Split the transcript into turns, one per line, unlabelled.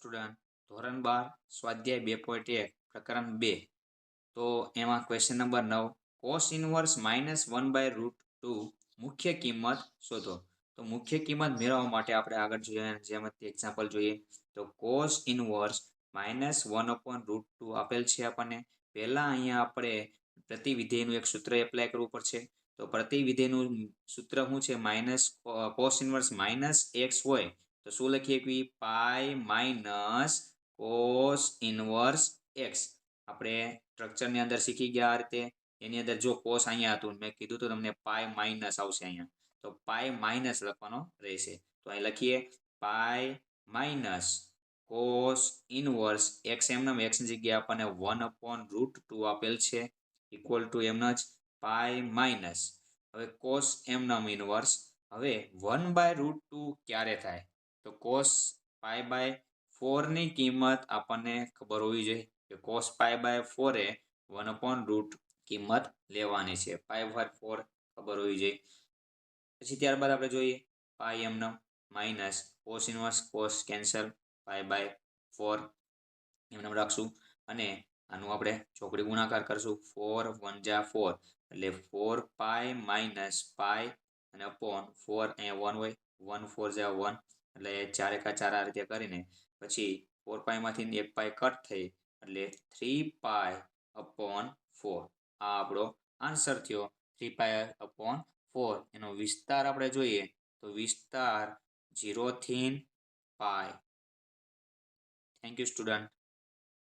Student ધોરણ 12 સ્વાધ્યાય 2.1 પ્રકરણ 2 તો એમાં ક્વેશ્ચન નંબર 9 cos ઇનવર્સ -1/√2 મુખ્ય કિંમત શોધો। તો મુખ્ય કિંમત મેળવવા માટે આપણે આગળ જોઈએ જેમ એક્ઝામ્પલ જોઈએ તો cos ઇનવર્સ -1/√2 આપેલ છે આપણને। પહેલા અહીંયા આપણે પ્રતિવિધેયનું એક સૂત્ર એપ્લાય કરવું પડશે। તો પ્રતિવિધેયનું સૂત્ર શું છે cos ઇનવર્સ -x હોય તો શું લખીએ કે પાઈ માઇનસ કોસ ઇનવર્સ એક્સ। આપણે સ્ટ્રક્ચરની અંદર શીખી ગયા આ રીતે। એની અંદર જો કોસ અહીંયા હતું મેં કીધું તો તમને પાઈ માઇનસ આવશે અહીંયા, તો પાઈ માઇનસ લખવાનો રહેશે। તો અહીં લખીએ pi minus cos inverse X એમનામ એક્સની જગ્યાએ આપણને 1/√2 આપેલ છે ઇક્વલ ટુ એમના જ પાઈ માઇનસ હવે કોસ એમનામ ઇનવર્સ। હવે 1/√2 ક્યારે થાય તો કોસ π/4 ની કિંમત આપણને ખબર હોવી જોઈએ કે cos π/4 એ 1/√2 કિંમત લેવાની છે। π/4 ખબર હોવી જોઈએ। પછી ત્યારબાદ આપણે જોઈએ પાઈ એમનો minus cos inverse cos cancel π/4 એમને રાખશું અને આનું આપણે ચોકડી ગુણાકાર કરશું 4 1 જા 4 એટલે 4 પાઈ માઇનસ પાઈ અને અપોન 4 અહીંયા 1 હોય 1 4 જા 1 એટલે 4 એકા 4 આ રીતે કરીને પછી 4 પાઈ માંથી 1 પાઈ કટ થઈ એટલે 3 પાઈ અપોન 4 આ આપણો આન્સર થયો। 3 પાઈ અપોન 4 એનો વિસ્તાર આપણે જોઈએ તો વિસ્તાર 0 થી પાઈ। Thank you student.